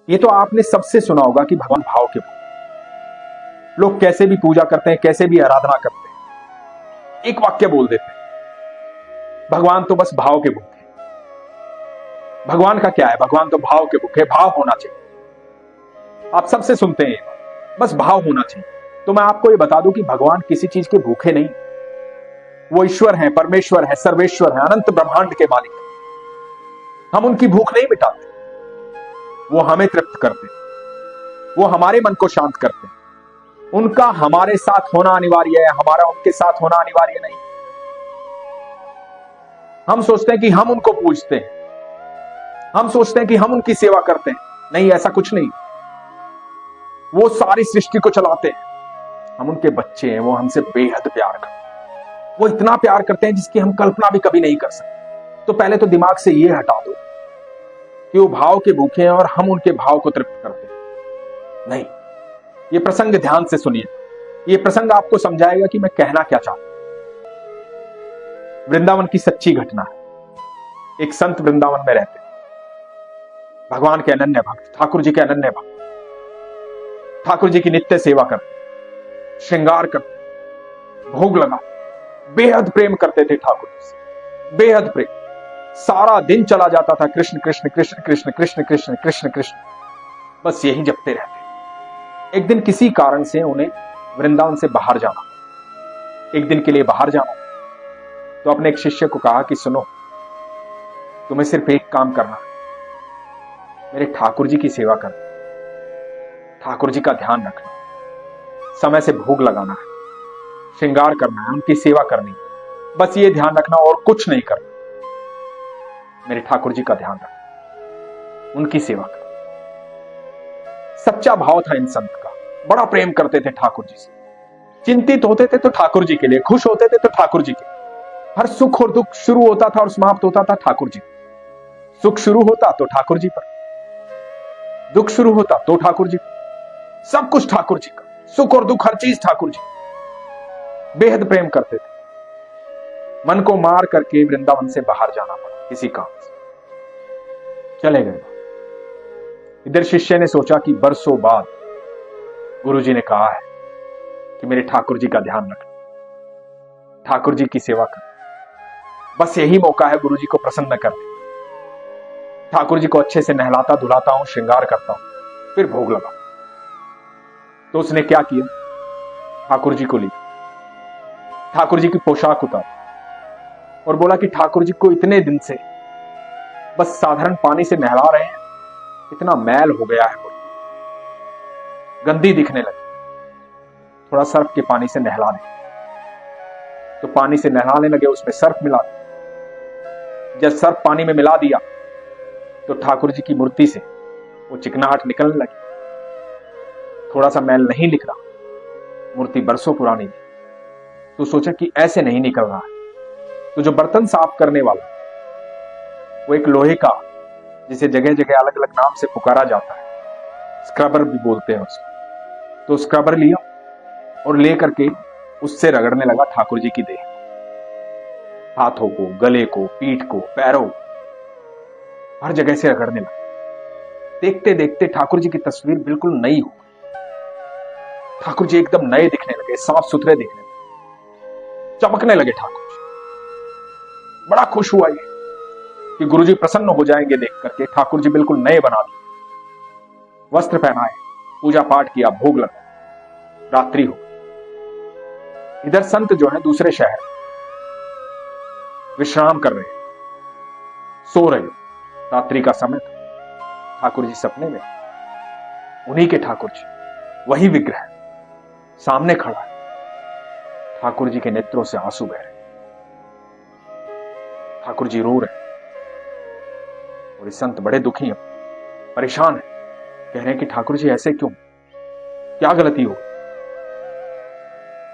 ये तो आपने सबसे सुना होगा कि भगवान भाव के भूखे। लोग कैसे भी पूजा करते हैं, कैसे भी आराधना करते हैं, एक वाक्य बोल देते हैं, भगवान तो बस भाव के भूखे। भगवान का क्या है, भगवान तो भाव के भूखे, भाव होना चाहिए। आप सबसे सुनते हैं बस भाव होना चाहिए। तो मैं आपको ये बता दूं कि भगवान किसी चीज के भूखे नहीं। वो ईश्वर है, परमेश्वर है, सर्वेश्वर है, अनंत ब्रह्मांड के मालिक है। हम उनकी भूख नहीं मिटाते, वो हमें तृप्त करते, वो हमारे मन को शांत करते। उनका हमारे साथ होना अनिवार्य है, हमारा उनके साथ होना अनिवार्य नहीं। हम सोचते हैं कि हम उनको पूजते हैं, हम सोचते हैं कि हम उनकी सेवा करते हैं। नहीं, ऐसा कुछ नहीं। वो सारी सृष्टि को चलाते हैं, हम उनके बच्चे हैं। वो हमसे बेहद प्यार करते हैं, वो इतना प्यार करते हैं जिसकी हम कल्पना भी कभी नहीं कर सकते। तो पहले तो दिमाग से ये हटा दो कि वो भाव के भूखे हैं और हम उनके भाव को तृप्त करते हैं। नहीं, ये प्रसंग ध्यान से सुनिए। ये प्रसंग आपको समझाएगा कि मैं कहना क्या चाहता हूं। वृंदावन की सच्ची घटना है। एक संत वृंदावन में रहते, भगवान के अनन्य भक्त, ठाकुर जी के अनन्य भक्त, ठाकुर जी की नित्य सेवा करते, श्रृंगार करते, भोग लगा, बेहद प्रेम करते थे ठाकुर जी से, बेहद प्रेम। सारा दिन चला जाता था कृष्ण कृष्ण कृष्ण कृष्ण कृष्ण कृष्ण कृष्ण कृष्ण, बस यही जपते रहते। एक दिन किसी कारण से उन्हें वृंदावन से बाहर जाना, एक दिन के लिए बाहर जाना। तो अपने एक शिष्य को कहा कि सुनो, तुम्हें सिर्फ एक काम करना है, मेरे ठाकुर जी की सेवा करना, ठाकुर जी का ध्यान रखना, समय से भोग लगाना है, श्रृंगार करना है, उनकी सेवा करनी है। बस ये ध्यान रखना और कुछ नहीं करना। मेरे ठाकुर जी का ध्यान रखना, उनकी सेवा करना। सच्चा भाव था इन संत का, बड़ा प्रेम करते थे ठाकुर जी से। चिंतित होते थे तो ठाकुर जी के लिए, खुश होते थे तो ठाकुर जी के। हर सुख और दुख शुरू होता था और समाप्त होता था ठाकुर जी। सुख शुरू होता तो ठाकुर जी पर, दुख शुरू होता तो ठाकुर जी पर। सब कुछ ठाकुर जी का, सुख और दुख, हर चीज ठाकुर जी। बेहद प्रेम करते थे। मन को मार करके वृंदावन से बाहर जाना पड़ा किसी काम से, चले गए। इधर शिष्य ने सोचा कि बरसों बाद गुरुजी ने कहा है कि मेरे ठाकुर जी का ध्यान रखना, ठाकुर जी की सेवा करना। बस यही मौका है गुरुजी को प्रसन्न करने। ठाकुर जी को अच्छे से नहलाता धुलाता हूं, श्रृंगार करता हूं, फिर भोग लगा। तो उसने क्या किया, ठाकुर जी को लिया, ठाकुर जी की पोशाक उतारी और बोला कि ठाकुर जी को इतने दिन से बस साधारण पानी से नहला रहे हैं, इतना मैल हो गया है, गंदी दिखने लगी, थोड़ा सर्फ के पानी से नहला दें। तो पानी से नहलाने लगे, उसमें सर्फ मिला दिया। जब सर्फ पानी में मिला दिया तो ठाकुर जी की मूर्ति से वो चिकनाहट निकलने लगी, थोड़ा सा मैल नहीं निकला। मूर्ति बरसों पुरानी थी। तो सोचा कि ऐसे नहीं निकल रहा है। तो जो बर्तन साफ करने वाला, वो एक लोहे का, जिसे जगह जगह अलग अलग नाम से पुकारा जाता है, स्क्रबर भी बोलते हैं उसको, तो स्क्रबर लिया और ले करके उससे रगड़ने लगा ठाकुर जी की देह, हाथों को, गले को, पीठ को, पैरों, हर जगह से रगड़ने लगा। देखते देखते ठाकुर जी की तस्वीर बिल्कुल नई हो गई। ठाकुर जी एकदम नए दिखने लगे, साफ सुथरे दिखने लगे, चमकने लगे ठाकुर जी। बड़ा खुश हुआ ये कि गुरुजी प्रसन्न हो जाएंगे देख करके। ठाकुर जी बिल्कुल नए बना दिए, वस्त्र पहनाए, पूजा पाठ किया, भोग लगा, रात्रि हो गई। इधर संत जो है दूसरे शहर विश्राम कर रहे, सो रहे, रात्रि का समय था। ठाकुर जी सपने में, उन्हीं के ठाकुर जी, वही विग्रह सामने खड़ा है। ठाकुर जी के नेत्रों से आंसू बह रहे, ठाकुर जी रो रहे और इस संत बड़े दुखी हैं, परेशान हैं, कह रहे हैं कि ठाकुर जी ऐसे क्यों, क्या गलती हो।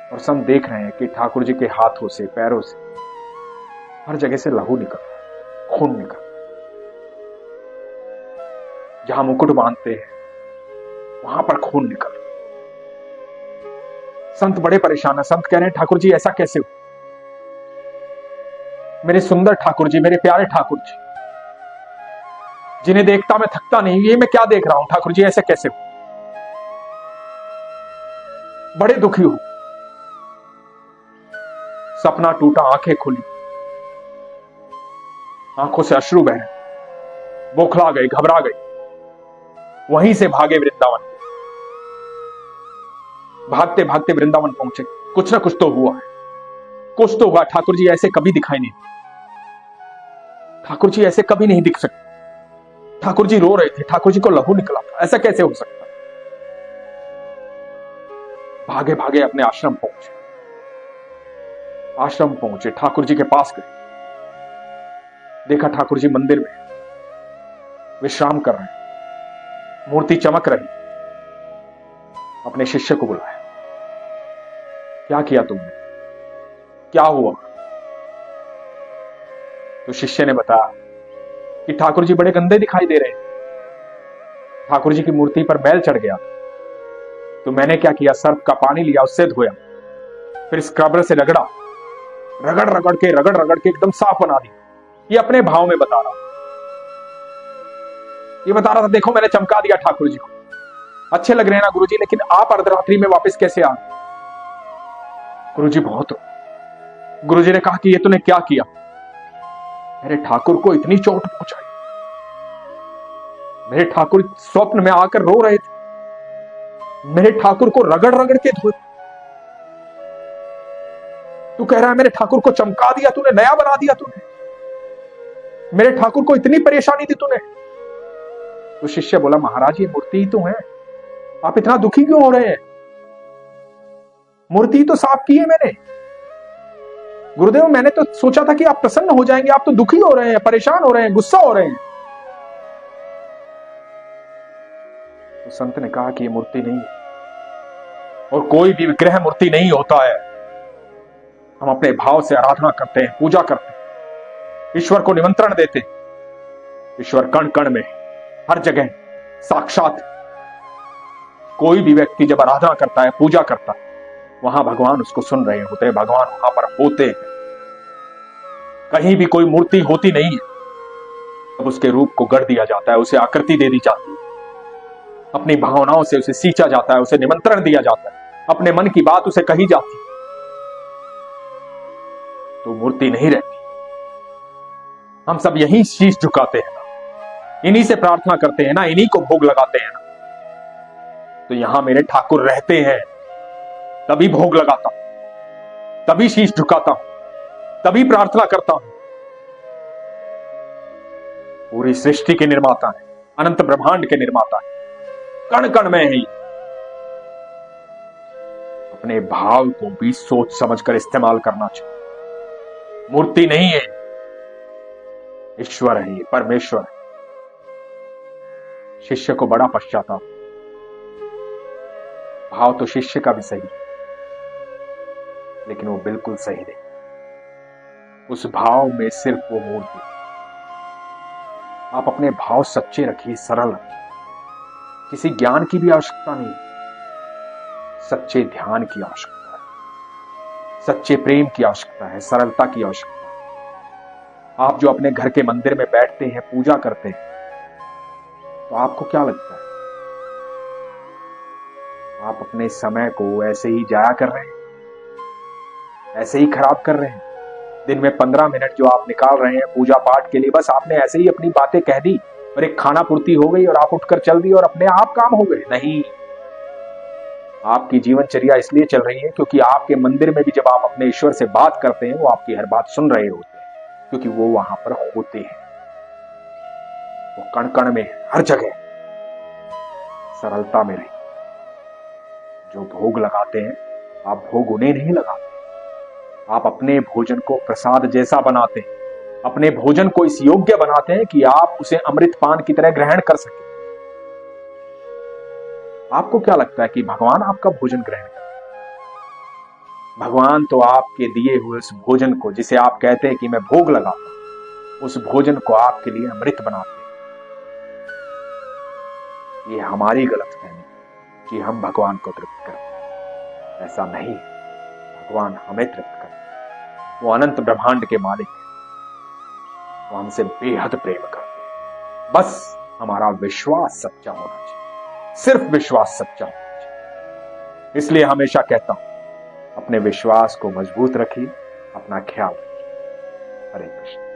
और संत देख रहे हैं कि ठाकुर जी के हाथों से, पैरों से, हर जगह से लहू निकल रहा है, खून निकल रहा है। जहां मुकुट बांधते हैं वहां पर खून निकल रहा है। संत बड़े परेशान है। संत कह रहे हैं ठाकुर जी ऐसा कैसे हो, मेरे सुंदर ठाकुर जी, मेरे प्यारे ठाकुर जी। जिन्हें देखता मैं थकता नहीं, ये मैं क्या देख रहा हूं ठाकुर जी, ऐसे कैसे? बड़े दुखी हूं। सपना टूटा, आंखें खुली, आंखों से अश्रु बहे, बौखला गई, घबरा गई। वहीं से भागे वृंदावन। भागते भागते वृंदावन पहुंचे। कुछ ना कुछ तो हुआ है, कुछ तो हुआ। ठाकुर जी ऐसे कभी दिखाई नहीं, ठाकुर जी ऐसे कभी नहीं दिख सकते। ठाकुर जी रो रहे थे, ठाकुर जी को लहू निकला था, ऐसा कैसे हो सकता? भागे भागे अपने आश्रम पहुंचे। आश्रम पहुंचे, ठाकुर जी के पास गए। देखा ठाकुर जी मंदिर में विश्राम कर रहे हैं, मूर्ति चमक रही। अपने शिष्य को बुलाया, क्या किया तुमने, क्या हुआ? तो शिष्य ने बताया कि ठाकुर जी बड़े गंदे दिखाई दे रहे हैं, ठाकुर जी की मूर्ति पर मैल चढ़ गया। तो मैंने क्या किया, सर्फ का पानी लिया, उससे धोया, फिर स्क्रबर से रगड़ा, रगड़ रगड़ के एकदम साफ बना दिया। ये अपने भाव में बता रहा, ये बता रहा था देखो मैंने चमका दिया ठाकुर जी को, अच्छे लग रहे हैं ना गुरुजी, लेकिन आप अर्धरात्रि में वापस कैसे आ गए? गुरुजी बहुत रो। गुरुजी ने कहा कि ये तूने क्या किया? मेरे ठाकुर को इतनी चोट पहुंचाई, मेरे ठाकुर स्वप्न में आकर रो रहे थे, मेरे ठाकुर को रगड़ रगड़ के धोए। तू कह रहा है मेरे ठाकुर को चमका दिया तूने, नया बना दिया तूने, मेरे ठाकुर को इतनी परेशानी दी तूने। तो शिष्य बोला महाराज ये मूर्ति ही तो है, आप इतना दुखी क्यों हो रहे हैं? मूर्ति तो साफ की है मैंने। गुरुदेव मैंने तो सोचा था कि आप प्रसन्न हो जाएंगे, आप तो दुखी हो रहे हैं, परेशान हो रहे हैं, गुस्सा हो रहे हैं। तो संत ने कहा कि ये मूर्ति नहीं है, और कोई भी विग्रह मूर्ति नहीं होता है। हम अपने भाव से आराधना करते हैं, पूजा करते हैं, ईश्वर को निमंत्रण देते हैं। ईश्वर कण कण में, हर जगह साक्षात। कोई भी व्यक्ति जब आराधना करता है, पूजा करता है, वहां भगवान उसको सुन रहे होते हैं, भगवान वहां पर होते हैं। कहीं भी कोई मूर्ति होती नहीं है, तब उसके रूप को गढ़ दिया जाता है, उसे आकृति दे दी जाती है, अपनी भावनाओं से उसे सींचा जाता है, उसे निमंत्रण दिया जाता है, अपने मन की बात उसे कही जाती है, तो मूर्ति नहीं रहती। हम सब यही शीश झुकाते हैं ना, इन्हीं से प्रार्थना करते हैं ना, इन्हीं को भोग लगाते हैं ना। तो यहां मेरे ठाकुर रहते हैं, तभी भोग लगाता हूं, तभी शीश झुकाता हूं, तभी प्रार्थना करता हूं। पूरी सृष्टि के निर्माता है, अनंत ब्रह्मांड के निर्माता है, कण कण में है। अपने भाव को भी सोच समझकर इस्तेमाल करना चाहिए। मूर्ति नहीं है, ईश्वर है, ये परमेश्वर है। शिष्य को बड़ा पश्चाताप। भाव तो शिष्य का भी सही है, लेकिन वो बिल्कुल सही नहीं। उस भाव में सिर्फ वो मूर्ति। आप अपने भाव सच्चे रखिए, सरल रखिए, किसी ज्ञान की भी आवश्यकता नहीं, सच्चे ध्यान की आवश्यकता है, सच्चे प्रेम की आवश्यकता है, सरलता की आवश्यकता है। आप जो अपने घर के मंदिर में बैठते हैं, पूजा करते हैं, तो आपको क्या लगता है आप अपने समय को ऐसे ही जाया कर रहे हैं, ऐसे ही खराब कर रहे हैं? दिन में 15 मिनट जो आप निकाल रहे हैं पूजा पाठ के लिए, बस आपने ऐसे ही अपनी बातें कह दी और एक खाना पूर्ति हो गई और आप उठकर चल दिए और अपने आप काम हो गए? नहीं, आपकी जीवनचर्या इसलिए चल रही है क्योंकि आपके मंदिर में भी जब आप अपने ईश्वर से बात करते हैं, वो आपकी हर बात सुन रहे होते हैं, क्योंकि वो वहां पर होते हैं, वो कण कण में, हर जगह सरलता में रही। जो भोग लगाते हैं, आप भोग उन्हें नहीं लगाते, आप अपने भोजन को प्रसाद जैसा बनाते हैं, अपने भोजन को इस योग्य बनाते हैं कि आप उसे अमृत पान की तरह ग्रहण कर सके। आपको क्या लगता है कि भगवान आपका भोजन ग्रहण करते हैं? भगवान तो आपके दिए हुए उस भोजन को, जिसे आप कहते हैं कि मैं भोग लगाता हूं, उस भोजन को आपके लिए अमृत बनाते हैं। ये हमारी गलतफहमी कि हम भगवान को तृप्त करते हैं। ऐसा नहीं, भगवान हमें तृप्त करते हैं। वो अनंत ब्रह्मांड के मालिक हैं, वो हमसे बेहद प्रेम करते हैं। बस हमारा विश्वास सच्चा होना चाहिए, सिर्फ विश्वास सच्चा होना चाहिए। इसलिए हमेशा कहता हूं, अपने विश्वास को मजबूत रखिए, अपना ख्याल रखिए। हरे कृष्ण।